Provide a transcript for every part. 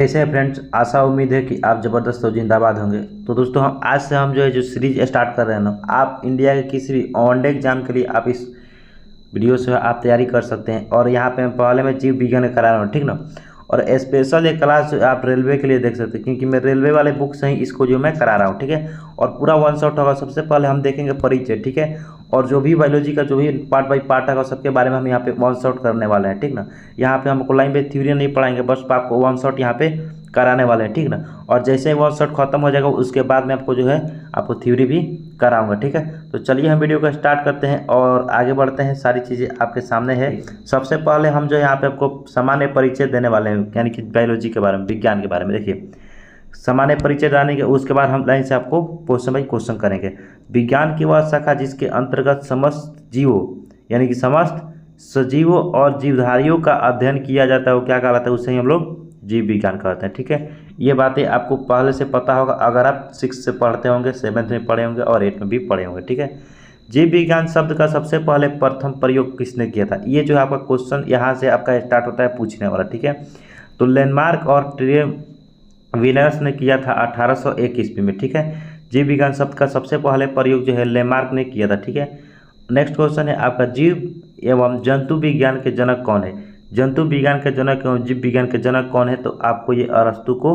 कैसे हैं फ्रेंड्स। आशा उम्मीद है कि आप ज़बरदस्त और जिंदाबाद होंगे। तो दोस्तों आज से हम जो सीरीज स्टार्ट कर रहे हैं ना, आप इंडिया के किसी भी वनडे एग्जाम के लिए आप इस वीडियो से आप तैयारी कर सकते हैं। और यहाँ पे पहले मैं जीव विज्ञान करा रहा हूँ, ठीक ना। और स्पेशल एक क्लास आप रेलवे के लिए देख सकते हैं, क्योंकि मैं रेलवे वाले बुक से ही इसको जो मैं करा रहा हूँ, ठीक है। और पूरा वन शॉट होगा। सबसे पहले हम देखेंगे परिचय, ठीक है। और जो भी बायोलॉजी का जो भी पार्ट बाई पार्ट होगा सबके बारे में हम यहाँ पे वन शॉट करने वाले हैं, ठीक ना। यहाँ पे हमको लाइन पे थ्योरी नहीं पढ़ाएंगे, बस आपको वन शॉट यहाँ पे कराने वाले हैं, ठीक ना। और जैसे ही वन शॉट खत्म हो जाएगा उसके बाद में आपको जो है आपको थ्योरी भी कराऊंगा, ठीक है। तो चलिए हम वीडियो को स्टार्ट करते हैं और आगे बढ़ते हैं। सारी चीज़ें आपके सामने है। सबसे पहले हम जो यहाँ पे आपको सामान्य परिचय देने वाले हैं, यानी कि बायोलॉजी के बारे में, विज्ञान के बारे में। देखिए सामान्य परिचय जाने के उसके बाद हम लाइन से आपको क्वेश्चन बाई क्वेश्चन करेंगे। विज्ञान की वह शाखा जिसके अंतर्गत समस्त जीवों यानी कि समस्त सजीवों और जीवधारियों का अध्ययन किया जाता है वो क्या कहलाता है, उससे ही हम लोग जीव विज्ञान कहते हैं, ठीक है। ये बातें आपको पहले से पता होगा अगर आप 6 से पढ़ते होंगे, 7th में पढ़े होंगे और 8 में भी पढ़े होंगे, ठीक है। जीव विज्ञान शब्द का सबसे पहले प्रथम प्रयोग किसने किया था, ये जो है आपका क्वेश्चन यहाँ से आपका स्टार्ट होता है पूछने वाला, ठीक है। तो लैंडमार्क और ट्रेविनस ने किया था 1801 ईस्वी में, ठीक है। जीव विज्ञान शब्द का सबसे पहले प्रयोग जो है लैंडमार्क ने किया था, ठीक है। नेक्स्ट क्वेश्चन है आपका जीव एवं जंतु विज्ञान के जनक कौन है। जंतु विज्ञान के जनक एवं जीव विज्ञान के जनक कौन है, तो आपको ये अरस्तु को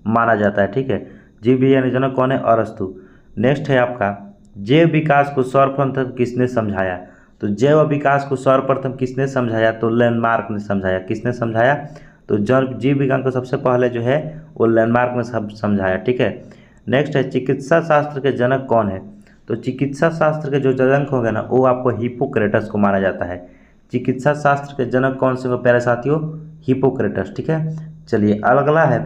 माना जाता है, ठीक है। जीव विज्ञान के जनक कौन है, अरस्तु। नेक्स्ट है आपका जैव विकास को सर्वप्रथम किसने समझाया। तो जैव विकास को सर्वप्रथम किसने समझाया, तो लैंडमार्क ने समझाया। किसने समझाया, तो जीव विज्ञान को सबसे पहले जो है वो लैंडमार्क ने समझाया, ठीक है। नेक्स्ट है चिकित्सा शास्त्र के जनक कौन है। तो चिकित्सा शास्त्र के जो जनक होंगे ना वो आपको हिप्पोक्रेटस को माना जाता है। चिकित्सा शास्त्र के जनक कौन से हो प्यारे साथियों, हिप्पोक्रेटस, ठीक है। चलिए अगला है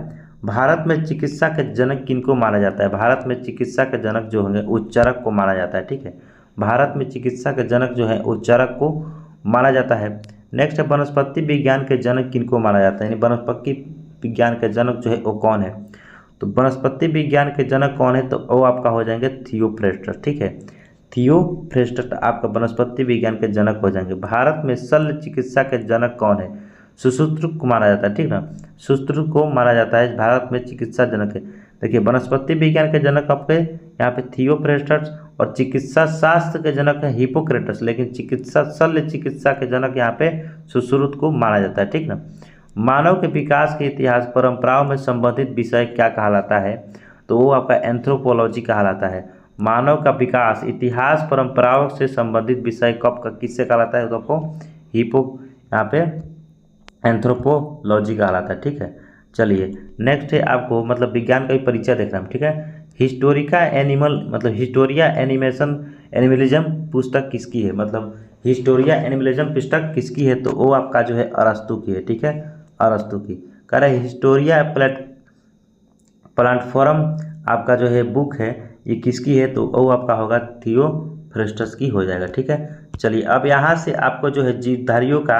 भारत में चिकित्सा के जनक किनको माना जाता है। भारत में चिकित्सा के जनक जो होंगे उच्चारक को माना जाता है, ठीक है। भारत में चिकित्सा के जनक जो है उच्चारक को माना जाता है। नेक्स्ट है वनस्पति विज्ञान के जनक किनको माना जाता है, यानी वनस्पति विज्ञान के जनक जो है वो कौन है। तो वनस्पति विज्ञान के जनक कौन है, तो वो आपका हो जाएंगे थियोफ्रेस्टस, ठीक है। थियोफ्रेस्टस आपका वनस्पति विज्ञान के जनक हो जाएंगे। भारत में शल्य चिकित्सा के जनक कौन है, सुश्रुत को माना जाता है, ठीक ना। सुश्रुत को माना जाता है भारत में चिकित्सा जनक है। देखिए वनस्पति विज्ञान के जनक आपके यहाँ पे थियोफ्रेस्टस और चिकित्सा शास्त्र के जनक है हिप्पोक्रेटस, लेकिन चिकित्सा शल्य चिकित्सा के जनक यहाँ पे सुश्रुत को माना जाता है, ठीक ना। मानव के विकास के इतिहास परंपराओं में संबंधित विषय क्या कहलाता है, तो वो आपका एंथ्रोपोलॉजी कहलाता है। मानव का विकास इतिहास परंपराओं से संबंधित विषय कब का किससे कहलाता है, तो आपको यहाँ पे एंथ्रोपोलॉजी कहलाता है, ठीक है। चलिए नेक्स्ट है आपको मतलब विज्ञान का भी परिचय देख रहे हैं, ठीक है। हिस्टोरिका एनिमल मतलब हिस्टोरिया एनिमलिज्म पुस्तक किसकी है, मतलब हिस्टोरिया एनिमलिज्म पुस्तक किसकी है, तो वो आपका जो है अरस्तु की है, ठीक है। अरस्तु की कह रहे हिस्टोरिया प्लेटफॉर्म आपका जो है बुक है ये किसकी है, तो वो आपका होगा थियोफ्रेस्टस की हो जाएगा, ठीक है। चलिए अब यहाँ से आपको जो है जीवधारियों का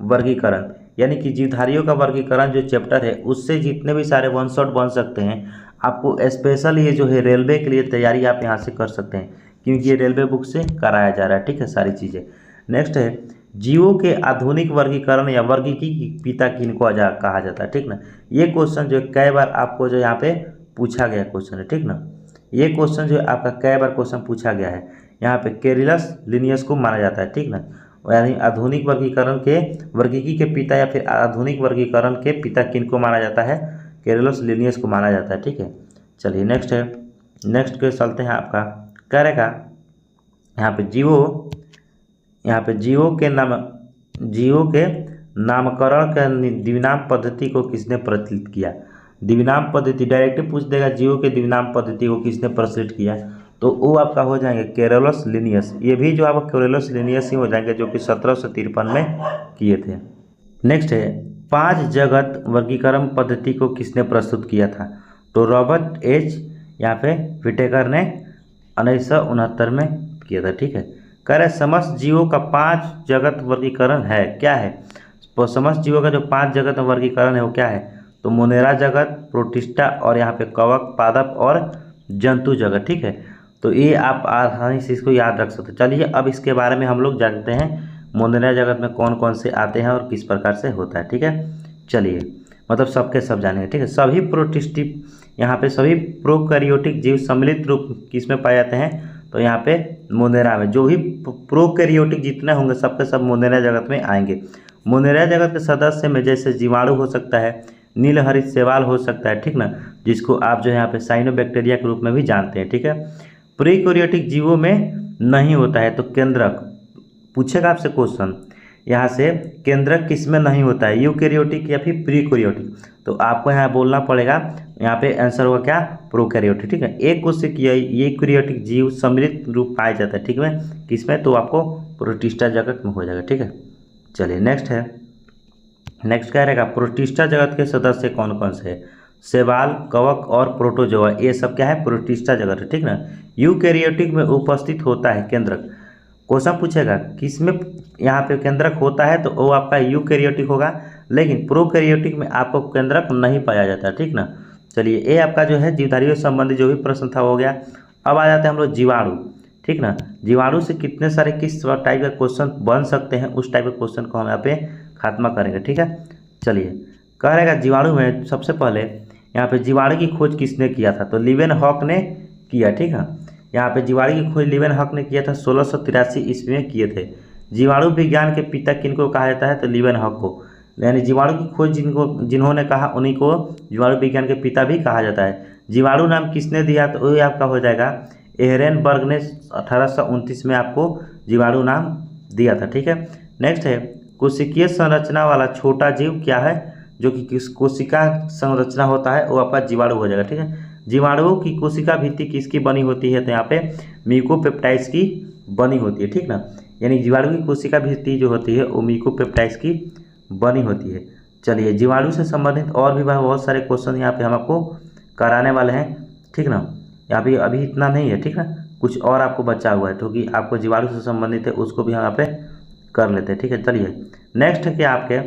वर्गीकरण यानी कि जीवधारियों का वर्गीकरण जो चैप्टर है उससे जितने भी सारे वन शॉट बन सकते हैं आपको स्पेशल ये जो है रेलवे के लिए तैयारी आप यहाँ से कर सकते हैं, क्योंकि ये रेलवे बुक से कराया जा रहा है, ठीक है सारी चीज़ें। नेक्स्ट है जीवों के आधुनिक वर्गीकरण या वर्गीकी पिता किनको कहा जाता है, ठीक ना। ये क्वेश्चन जो कई बार आपको जो यहाँ पे पूछा गया क्वेश्चन है, ठीक ना। ये क्वेश्चन जो है आपका कई बार क्वेश्चन पूछा गया है। यहाँ पे कैरिलस लिनियस को माना जाता है, ठीक ना। यानी आधुनिक वर्गीकरण के वर्गीकी के पिता या फिर आधुनिक वर्गीकरण के पिता किनको माना जाता है, कैरिलस लिनियस को माना जाता है, ठीक है। चलिए नेक्स्ट है, नेक्स्ट के चलते हैं आपका कह रहेगा यहाँ पे जीवों के नामकरण का द्विनाम पद्धति को किसने प्रचलित किया। द्विनाम पद्धति डायरेक्ट पूछ देगा, जीवों के द्विनाम पद्धति को किसने प्रचलित किया, तो वो आपका हो जाएंगे कैरोलस लिनियस। ये भी जो आपका कैरोलस लिनियस ही हो जाएंगे जो कि 1753 में किए थे। नेक्स्ट है 5 जगत वर्गीकरण पद्धति को किसने प्रस्तुत किया था, तो रॉबर्ट एच यहाँ पे विटेकर ने 1969 में किया था, ठीक है। कह रहे समस्त जीवों का 5 जगत वर्गीकरण है, क्या है, तो समस्त जीवों का जो 5 जगत वर्गीकरण है वो क्या है, तो मोनेरा जगत, प्रोटिस्टा और यहाँ पे कवक, पादप और जंतु जगत, ठीक है। तो ये आप आसानी से इसको याद रख सकते हैं। चलिए अब इसके बारे में हम लोग जानते हैं मोनेरा जगत में कौन कौन से आते हैं और किस प्रकार से होता है, ठीक है। चलिए मतलब सबके सब जानेंगे, ठीक है। सभी प्रोटिस्टिव, यहाँ पे सभी प्रोकैरियोटिक जीव सम्मिलित रूप किस में पाए जाते हैं, तो यहाँ पे मोनेरा में। जो भी प्रोकैरियोटिक जितने होंगे सबके सब मोनेरा जगत में आएंगे। मोनेरा जगत के सदस्य में जैसे जीवाणु हो सकता है, नीलहरित शैवाल हो सकता है, ठीक ना, जिसको आप जो है यहाँ पे साइनोबैक्टीरिया के रूप में भी जानते हैं, ठीक है। प्रोकैरियोटिक जीवों में नहीं होता है, तो केंद्रक पूछेगा आपसे क्वेश्चन यहाँ से, केंद्रक किस में नहीं होता है, यूकैरियोटिक या फिर प्रीकैरियोटिक, तो आपको यहाँ बोलना पड़ेगा, यहाँ पे आंसर होगा क्या, प्रोकैरियोटिक, ठीक है। एक कोशिकीय यूकैरियोटिक जीव सम्मिलित रूप पाया जाता है, ठीक है, किसमें, तो आपको प्रोटिस्टा जगत में हो जाएगा, ठीक है। चलिए नेक्स्ट है, नेक्स्ट क्या रहेगा, प्रोटिस्टा जगत के सदस्य कौन कौन से है, शैवाल, कवक और प्रोटोजोआ, ये सब क्या है, प्रोटिस्टा जगत है, ठीक ना। यूकैरियोटिक में उपस्थित होता है केंद्रक, क्वेश्चन पूछेगा किसमें यहाँ पे केंद्रक होता है, तो वो आपका यूकैरियोटिक होगा, लेकिन प्रोकैरियोटिक में आपको केंद्रक नहीं पाया जाता, ठीक ना। चलिए ये आपका जो है जीवधारियों से संबंधित जो भी प्रश्न था हो गया। अब आ जाते हैं हम लोग जीवाणु, ठीक ना। जीवाणु से कितने सारे किस टाइप का क्वेश्चन बन सकते हैं, उस टाइप के क्वेश्चन को हम यहाँ पे खात्मा करेंगे, ठीक है। चलिए कह रहेगा जीवाणु में सबसे पहले यहाँ पे जीवाणु की खोज किसने किया था, तो लीवेनहॉक ने किया, ठीक है। यहाँ पे जीवाणु की खोज लीवेनहॉक ने किया था, 1683 ईस्वी में किए थे। जीवाणु विज्ञान के पिता किनको कहा जाता है, तो लीवेनहॉक को, यानी जीवाणु की खोज जिन्होंने कहा उन्हीं को जीवाणु विज्ञान के पिता भी कहा जाता है। जीवाणु नाम किसने दिया, तो वही आपका हो जाएगा एहरेनबर्ग ने 1829 में आपको जीवाणु नाम दिया था, ठीक है। नेक्स्ट है, कोशिकीय संरचना वाला छोटा जीव क्या है, जो कि किस कोशिका संरचना होता है वो आपका जीवाणु हो जाएगा, ठीक है। जीवाणुओं की कोशिका भित्ति किसकी बनी होती है, तो यहाँ पे म्यूकोपेप्टाइड्स की बनी होती है, ठीक ना। यानी जीवाणु की कोशिका भित्ति जो होती है वो म्यूकोपेप्टाइड्स की बनी होती है। चलिए जीवाणु से संबंधित और भी बहुत सारे क्वेश्चन यहाँ पे हम आपको कराने वाले हैं, ठीक ना। यहाँ पे अभी इतना नहीं है, ठीक ना, कुछ और आपको बचा हुआ है, क्योंकि आपको जीवाणु से संबंधित है उसको भी हम यहाँ पे कर लेते हैं, ठीक है। चलिए नेक्स्ट है कि आपके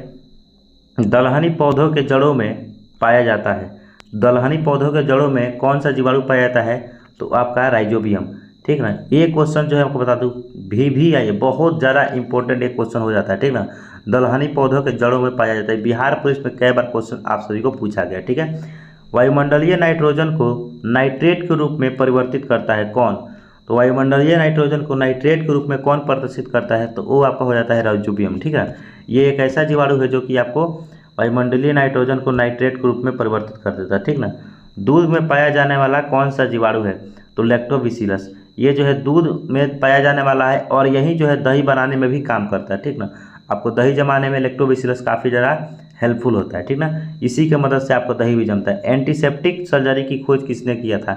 दलहनी पौधों के जड़ों में पाया जाता है, दलहनी पौधों के जड़ों में कौन सा जीवाणु पाया जाता है, तो आपका राइजोबियम, ठीक ना। ये क्वेश्चन जो है आपको बता दूं भी आइए, बहुत ज़्यादा इंपॉर्टेंट एक क्वेश्चन हो जाता है, ठीक ना। दलहनी पौधों के जड़ों में पाया जाता है, बिहार पुलिस में कई बार क्वेश्चन आप सभी को पूछा गया, ठीक है। वायुमंडलीय नाइट्रोजन को नाइट्रेट के रूप में परिवर्तित करता है कौन, तो वायुमंडलीय नाइट्रोजन को नाइट्रेट के रूप में कौन प्रदर्शित करता है, तो वो आपका हो जाता है राइजोबियम, ठीक है। ये एक ऐसा जीवाणु है जो कि आपको वायुमंडलीय नाइट्रोजन को नाइट्रेट के रूप में परिवर्तित कर देता है, ठीक ना। दूध में पाया जाने वाला कौन सा जीवाणु है, तो लैक्टोबैसिलस, ये जो है दूध में पाया जाने वाला है और यही जो है दही बनाने में भी काम करता है, ठीक ना। आपको दही जमाने में लैक्टोबैसिलस काफ़ी ज़्यादा हेल्पफुल होता है, ठीक ना। इसी के मदद से आपको दही भी जमता है। एंटीसेप्टिक सर्जरी की खोज किसने किया था,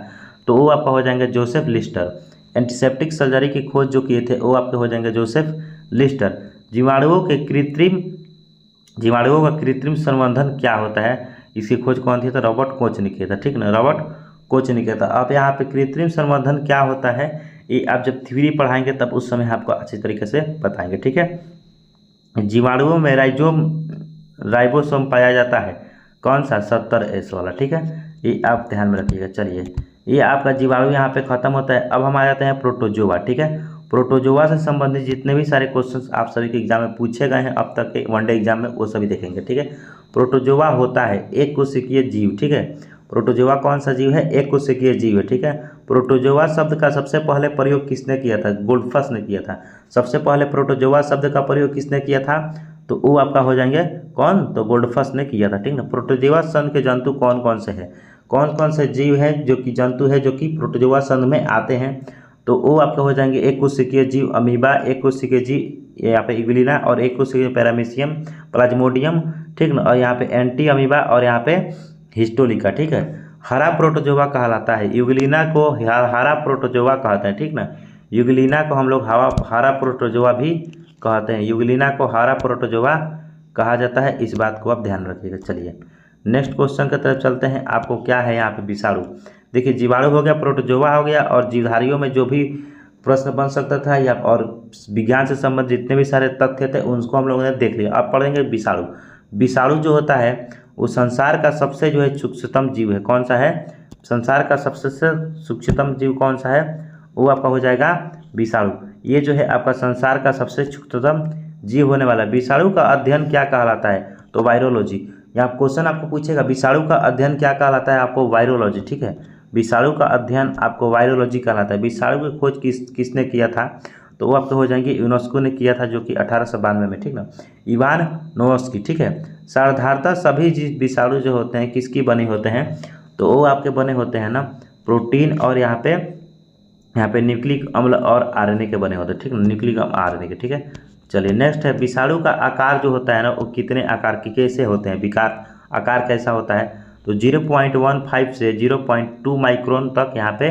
तो वो आपका हो जाएंगे जोसेफ लिस्टर। एंटीसेप्टिक सर्जरी की खोज जो किए थे वो आपके हो जाएंगे जोसेफ लिस्टर। जीवाणुओं का कृत्रिम संवर्धन क्या होता है, इसकी खोज कौन थी, तो रॉबर्ट कोच ने किया था, ठीक ना, रॉबर्ट कोच ने किया था। अब यहाँ पे कृत्रिम संवर्धन क्या होता है, ये आप जब थ्योरी पढ़ाएंगे तब उस समय आपको अच्छी तरीके से बताएंगे, ठीक है। जीवाणुओं में राइबोसोम पाया जाता है, कौन सा, 70S वाला, ठीक है, ये आप ध्यान में रखिएगा। चलिए ये आपका जीवाणु यहाँ पे खत्म होता है। अब हम आ जाते हैं प्रोटोजोआ, ठीक है। प्रोटोजोआ से संबंधित जितने भी सारे क्वेश्चंस आप सभी के एग्जाम में पूछे गए हैं अब तक के वनडे एग्जाम में, वो सभी देखेंगे, ठीक है। प्रोटोजोआ होता है एक कोशिकीय जीव, ठीक है। प्रोटोजोआ कौन सा जीव है, एक कोशिकीय जीव है, ठीक है। प्रोटोजोआ शब्द का सबसे पहले प्रयोग किसने किया था, गोल्डफस ने किया था। सबसे पहले प्रोटोजोआ शब्द का प्रयोग किसने किया था, तो वो आपका हो जाएंगे कौन, तो गोल्डफस ने किया था, ठीक ना। प्रोटोजोआ संघ के जंतु कौन कौन से हैं, कौन कौन से जीव हैं जो कि जंतु है जो कि प्रोटोजोआ संघ में आते हैं, तो वो आपके हो जाएंगे एक कोशिकीय जीव अमीबा, एक कोशिकीय जीव यहाँ पे इग्लिना, और एक कोशिकीय पैरामीशियम, प्लाज्मोडियम, ठीक ना, और यहाँ पे एंटी अमीबा और यहाँ पे हिस्टोलिका, ठीक है। हरा प्रोटोजोआ कहलाता है, यूग्लिना को हरा प्रोटोजोआ कहते हैं, ठीक ना। यूग्लिना को हम लोग हरा प्रोटोजोआ भी कहते हैं, यूग्लिना को हरा प्रोटोजोआ कहा जाता है, इस बात को आप ध्यान रखिएगा। चलिए नेक्स्ट क्वेश्चन की तरफ चलते हैं। आपको क्या है यहाँ पे विषाणु, देखिए जीवाणु हो गया, प्रोटोजोआ हो गया, और जीवधारियों में जो भी प्रश्न बन सकता था या और विज्ञान से संबंधित जितने भी सारे तथ्य थे उनको हम लोगों ने देख लिया। अब पढ़ेंगे विषाणु। विषाणु जो होता है वो संसार का सबसे जो है सूक्ष्मतम जीव है, कौन सा है, संसार का सबसे सूक्ष्मतम जीव कौन सा है, वो आपका हो जाएगा विषाणु। ये जो है आपका संसार का सबसे सूक्ष्मतम जीव होने वाला। विषाणु का अध्ययन क्या कहलाता है, तो वायरोलॉजी। यहाँ क्वेश्चन आपको पूछेगा विषाणु का अध्ययन क्या कहलाता है, आपको वायरोलॉजी, ठीक है। विषाणु का अध्ययन आपको वायरोलॉजी कहलाता है। विषाणु की खोज किसने किया था, तो वो आपके हो जाएंगे यूनेस्को ने किया था, जो कि 1892 में, ठीक ना, इवान नोवस्की, ठीक है। साधारणतः सभी विषाणु जो होते हैं किसकी बने होते हैं, तो वो आपके बने होते हैं ना प्रोटीन और यहाँ पे न्यूक्लिक अम्ल और आरएनए के बने होते हैं, ठीक ना, न्यूक्लिक अम्ल आरएनए के, ठीक है। चलिए नेक्स्ट है विषाणु का आकार जो होता है ना वो कितने आकार के कैसे होते हैं, विकार आकार कैसा होता है, तो 0.15 से 0.2 माइक्रोन तक यहाँ पे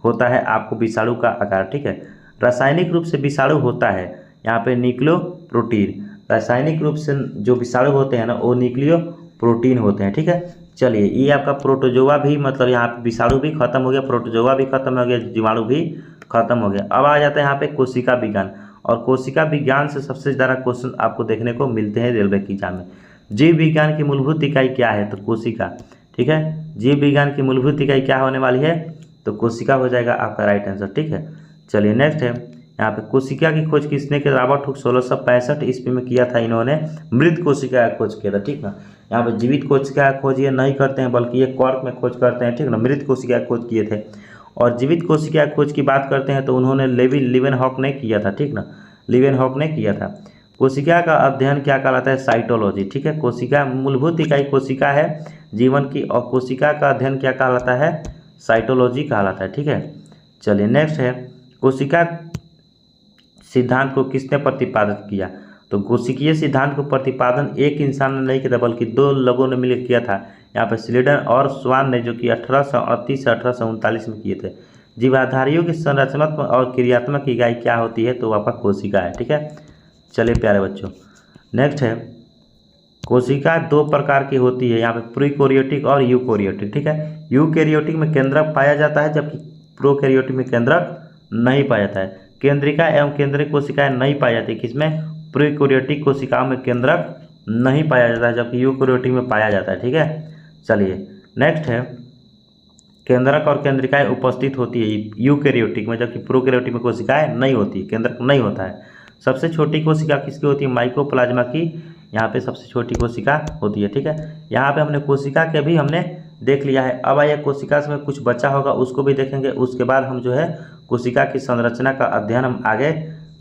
होता है आपको विषाणु का आकार, ठीक है। रासायनिक रूप से विषाणु होता है यहाँ पे न्यूक्लियो प्रोटीन, रासायनिक रूप से जो विषाणु होते हैं ना वो न्यूक्लियो प्रोटीन होते हैं, ठीक है। चलिए ये आपका प्रोटोजोआ भी, मतलब यहाँ पे विषाणु भी खत्म हो गया, प्रोटोजोआ भी खत्म हो गया, जीवाणु भी खत्म हो गया। अब आ जाता है यहाँ पे कोशिका विज्ञान, और कोशिका विज्ञान से सबसे ज़्यादा क्वेश्चन आपको देखने को मिलते हैं रेलवे के एग्जाम में। जीव विज्ञान की मूलभूत इकाई क्या है, तो कोशिका, ठीक है। जीव विज्ञान की मूलभूत इकाई क्या होने वाली है, तो कोशिका हो जाएगा आपका राइट आंसर, ठीक है। चलिए नेक्स्ट है यहाँ पे कोशिका की खोज किसने किया, रॉबर्ट हुक 1665 ईस्वी में किया था इन्होंने, मृत कोशिका का खोज किया था, ठीक ना। यहाँ पे जीवित कोशिका का खोज ये नहीं करते हैं बल्कि ये कॉर्क में खोज करते हैं, ठीक ना। मृत कोशिका का खोज किए थे, और जीवित कोशिका की खोज की बात करते हैं तो उन्होंने लीवेनहॉक ने किया था, ठीक ना, लीवेनहॉक ने किया था। कोशिका का अध्ययन क्या कहलाता है, साइटोलॉजी, ठीक है। कोशिका मूलभूत इकाई कोशिका है जीवन की, और कोशिका का अध्ययन क्या कहलाता है, साइटोलॉजी कहलाता है, ठीक है। चलिए नेक्स्ट है कोशिका सिद्धांत को किसने प्रतिपादित किया, तो कोशिकीय सिद्धांत को प्रतिपादन एक इंसान ने नहीं किया था बल्कि दो लोगों ने मिलकर किया था, यहाँ पे स्लीडन और स्वान ने, जो कि 1838 से 1839 में किए थे। जीवाधारियों की संरचनात्मक और क्रियात्मक इकाई क्या होती है, तो आपका कोशिका है, ठीक है। चलिए प्यारे बच्चों नेक्स्ट है कोशिका दो प्रकार की होती है, यहाँ पे प्रोकैरियोटिक और यूकैरियोटिक, ठीक है। यूकैरियोटिक में केंद्रक पाया जाता है जबकि प्रोकैरियोटिक में केंद्रक नहीं पाया जाता है। केंद्रिका एवं केंद्रीय कोशिकाएं नहीं पाई जाती, किसमें, प्रोकैरियोटिक कोशिकाओं में केंद्रक नहीं पाया जाता है जबकि यूकैरियोटिक में पाया जाता है, ठीक है। चलिए नेक्स्ट है केंद्रक और केंद्रिकाएं उपस्थित होती है यूकैरियोटिक में जबकि प्रोकैरियोटिक में कोशिकाएं नहीं होती, केंद्रक नहीं होता है। सबसे छोटी कोशिका किसकी होती है, माइकोप्लाज्मा की यहाँ पे सबसे छोटी कोशिका होती है, ठीक है। यहाँ पे हमने कोशिका के भी हमने देख लिया है। अब आइए कोशिका से कुछ बचा होगा उसको भी देखेंगे, उसके बाद हम जो है कोशिका की संरचना का अध्ययन हम आगे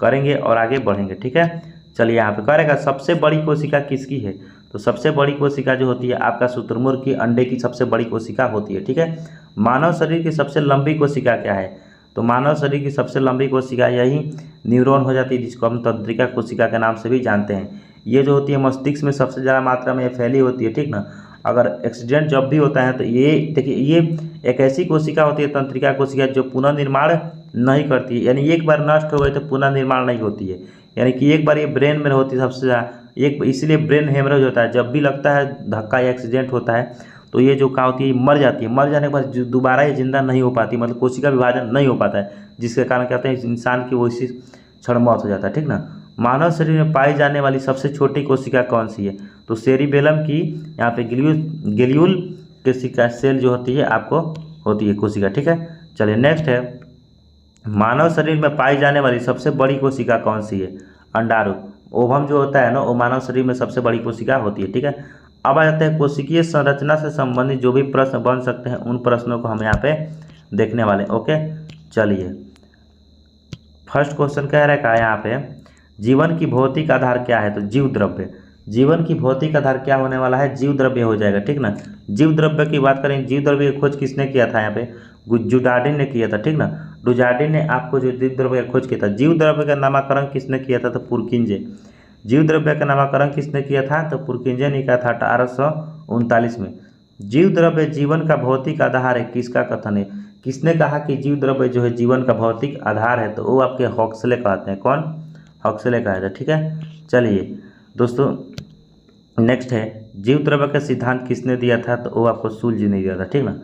करेंगे और आगे बढ़ेंगे, ठीक है। चलिए यहाँ पे करेगा सबसे बड़ी कोशिका किसकी है, तो सबसे बड़ी कोशिका जो होती है आपका शुतुरमुर्ग की अंडे की सबसे बड़ी कोशिका होती है, ठीक है। मानव शरीर की सबसे लंबी कोशिका क्या है, तो मानव शरीर की सबसे लंबी कोशिका यही न्यूरॉन हो जाती है, जिसको हम तंत्रिका कोशिका के नाम से भी जानते हैं। ये जो होती है मस्तिष्क में सबसे ज़्यादा मात्रा में फैली होती है, ठीक ना। अगर एक्सीडेंट जब भी होता है तो ये देखिए ये एक ऐसी कोशिका होती है तंत्रिका कोशिका जो पुनर्निर्माण नहीं करती है, यानी एक बार नष्ट हो गई तो पुनर्निर्माण नहीं होती है, यानी कि एक बार ये ब्रेन में होती है सबसे ज़्यादा, एक इसलिए ब्रेन हेमरेज होता है। जब भी लगता है धक्का या एक्सीडेंट होता है तो ये जो क्या होती है मर जाती है, मर जाने के बाद दोबारा ये जिंदा नहीं हो पाती, मतलब कोशिका विभाजन नहीं हो पाता है, जिसके कारण कहते हैं इंसान की वो इसी क्षण मौत हो जाता है, ठीक ना। मानव शरीर में पाई जाने वाली सबसे छोटी कोशिका कौन सी है, तो सेरिबेलम की यहाँ पे ग्लियूल कोशिका सेल जो होती है आपको होती है कोशिका, ठीक है। चलिए नेक्स्ट है मानव शरीर में पाई जाने वाली सबसे बड़ी कोशिका कौन सी है, अंडाणु, ओवम जो होता है ना वो मानव शरीर में सबसे बड़ी कोशिका होती है, ठीक है। अब आ जाते हैं कोशिकीय संरचना से संबंधित जो भी प्रश्न बन सकते हैं उन प्रश्नों को हम यहाँ पे देखने वाले, ओके। चलिए फर्स्ट क्वेश्चन कह रहा है यहाँ पे जीवन की भौतिक आधार क्या है, तो जीव द्रव्य, जीवन की भौतिक आधार क्या होने वाला है, जीव द्रव्य हो जाएगा, ठीक ना। जीव द्रव्य की बात करें, जीव द्रव्य की खोज किसने किया था, यहाँ पे डुजार्डिन ने किया था, ठीक ना। डुजार्डिन ने आपको जो जीव द्रव्य का खोज किया था। जीव द्रव्य का नामकरण किसने किया था, तो पुरकिंजे, जीव द्रव्य का नामकरण किसने किया था, तो पुरकिंजे ने किया था 1839 में। जीव द्रव्य जीवन का भौतिक आधार है, किसका कथन है, किसने कहा कि जीव द्रव्य जो है जीवन का भौतिक आधार है, तो वो आपके हॉक्सले कहते हैं, कौन, हॉक्सले कहा था, ठीक है। चलिए दोस्तों नेक्स्ट है जीव द्रव्य का सिद्धांत किसने दिया था, तो वो आपको सूल्ज ने दिया था, ठीक ना।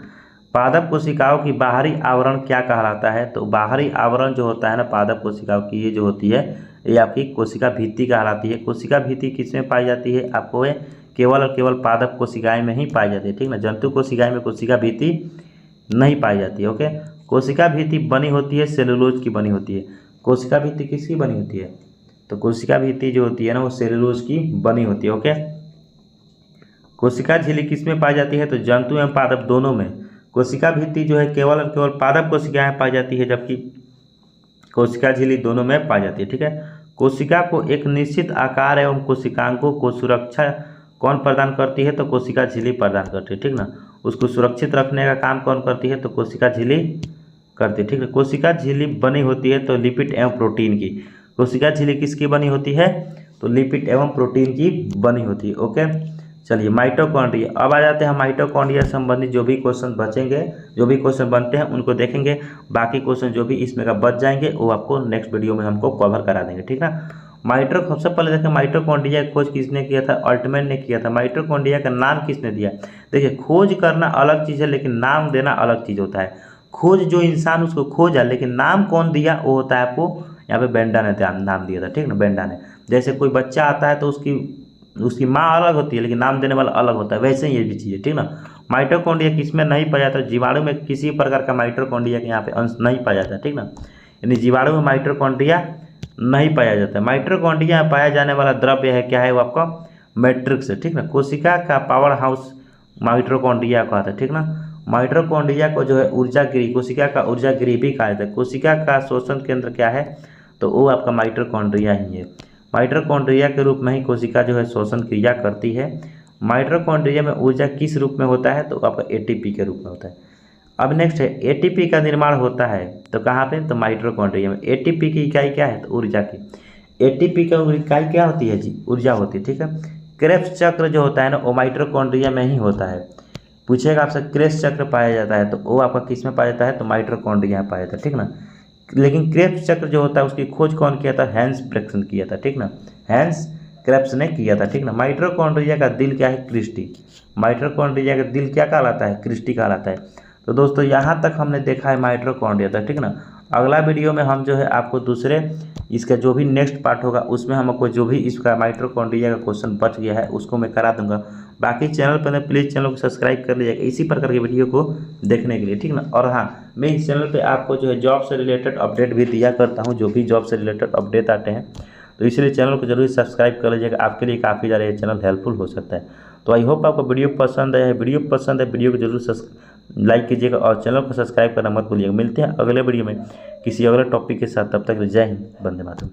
पादप कोशिकाओं की बाहरी आवरण क्या कहलाता है, तो बाहरी आवरण जो होता है ना पादप कोशिकाओं की ये जो होती है ये आपकी कोशिका भित्ति कहलाती है। कोशिका भित्ति किसमें पाई जाती है, आपको ये केवल और केवल पादप कोशिकाएं में ही पाई जाती है, ठीक ना। जंतु कोशिकाएं में कोशिका भित्ति नहीं पाई जाती है, ओके। कोशिका भित्ति बनी होती है सेलुलोज की बनी होती है। कोशिका भित्ति किसकी बनी होती है, तो कोशिका भित्ति जो होती है ना वो सेलुलोज की बनी होती है, ओके। कोशिका झिल्ली किस में पाई जाती है? तो जंतु एवं पादप दोनों में। कोशिका भित्ति जो है केवल और केवल पादप कोशिकाएं पाई जाती है, जबकि कोशिका झिल्ली दोनों में पाई जाती है। ठीक है, कोशिका को एक निश्चित आकार एवं कोशिकांगों को सुरक्षा कौन प्रदान करती है? तो कोशिका झिल्ली प्रदान करती है। ठीक ना, उसको सुरक्षित रखने का काम कौन करती है? तो कोशिका झिल्ली करती है। ठीक है, कोशिका झिल्ली बनी होती है तो लिपिड एवं प्रोटीन की। कोशिका झिल्ली किसकी बनी होती है? तो लिपिड एवं प्रोटीन की बनी होती है। ओके, चलिए माइटोकॉन्ड्रिया। अब आ जाते हैं माइटोकॉन्ड्रिया संबंधित जो भी क्वेश्चन बचेंगे, जो भी क्वेश्चन बनते हैं उनको देखेंगे। बाकी क्वेश्चन जो भी इसमें का बच जाएंगे वो आपको नेक्स्ट वीडियो में हमको कवर करा देंगे। ठीक है, सबसे पहले देखें माइटोकॉन्ड्रिया की खोज किसने किया था? अल्टमैन ने किया था। माइटोकॉन्ड्रिया का नाम किसने दिया? देखिए, खोज करना अलग चीज़ है लेकिन नाम देना अलग चीज़ होता है। खोज जो इंसान उसको खोजा, लेकिन नाम कौन दिया वो होता है आपको यहाँ पे बेंडा ने नाम दिया था। ठीक ना, बेंडा ने। जैसे कोई बच्चा आता है तो उसकी माँ अलग होती है लेकिन नाम देने वाला अलग होता है, वैसे ही ये भी चीज़ है। ठीक ना, माइटोकॉन्ड्रिया किसमें नहीं पाया जाता? जीवाणु में किसी प्रकार का माइटोकॉन्ड्रिया के यहाँ पे अंश नहीं पाया जाता। ठीक ना, यानी जीवाणु में माइटोकॉन्ड्रिया नहीं पाया जाता है। माइटोकॉन्ड्रिया में पाया जाने वाला द्रव्य है क्या है? वो आपका मैट्रिक्स है। ठीक ना, कोशिका का पावर हाउस माइटोकॉन्ड्रिया का आता है। ठीक ना, माइटोकॉन्ड्रिया को जो है ऊर्जा गृह, कोशिका का ऊर्जा गृह भी कहा जाता है। कोशिका का शोषण केंद्र क्या है? तो वो आपका माइटोकॉन्ड्रिया ही है। माइटोकॉन्ड्रिया के रूप में ही कोशिका जो है शोषण क्रिया करती है। माइटोकॉन्ड्रिया में ऊर्जा किस रूप में होता है? तो आपका एटीपी के रूप में होता है। अब नेक्स्ट है एटीपी का निर्माण होता है तो कहाँ पे? तो माइटोकॉन्ड्रिया में। एटीपी की इकाई क्या है? तो ऊर्जा की। एटीपी की इकाई क्या होती है जी? ऊर्जा होती है। ठीक है, क्रेब्स चक्र जो होता है ना वो माइटोकॉन्ड्रिया में ही होता है। पूछेगा आपसे क्रेब्स चक्र पाया जाता है तो वो आपका किस में पाया जाता है? तो माइटोकॉन्ड्रिया में पाया जाता है। ठीक ना, लेकिन क्रेब्स चक्र जो होता है उसकी खोज कौन किया था? हैंस ब्रेक्सन किया था। ठीक ना, हैंस क्रेब्स ने किया था। ठीक ना, माइटोकॉन्ड्रिया का दिल क्या है? क्रिस्टी। माइटोकॉन्ड्रिया का दिल क्या कहलाता है? क्रिस्टी कहलाता है। तो दोस्तों यहाँ तक हमने देखा है माइटोकॉन्ड्रिया तक। ठीक ना, अगला वीडियो में हम जो है आपको दूसरे इसका जो भी नेक्स्ट पार्ट होगा उसमें हमको जो भी इसका माइटोकॉन्ड्रिया का क्वेश्चन बच गया है उसको मैं करा दूंगा। बाकी चैनल पर प्लीज़ चैनल को सब्सक्राइब कर लीजिएगा इसी प्रकार के वीडियो को देखने के लिए। ठीक ना, और हाँ, मैं इस चैनल पे आपको जो है जॉब से रिलेटेड अपडेट भी दिया करता हूँ, जो भी जॉब से रिलेटेड अपडेट आते हैं, तो इसलिए चैनल को जरूर सब्सक्राइब कर लीजिएगा। आपके लिए काफ़ी ज़्यादा ये चैनल हेल्पफुल हो सकता है। तो आई होप आपको वीडियो पसंद आया है। वीडियो पसंद है वीडियो को जरूर लाइक कीजिएगा और चैनल को सब्सक्राइब करना मत भूलिएगा। मिलते हैं अगले वीडियो में किसी अगले टॉपिक के साथ, तब तक जय हिंद, वंदे मातरम।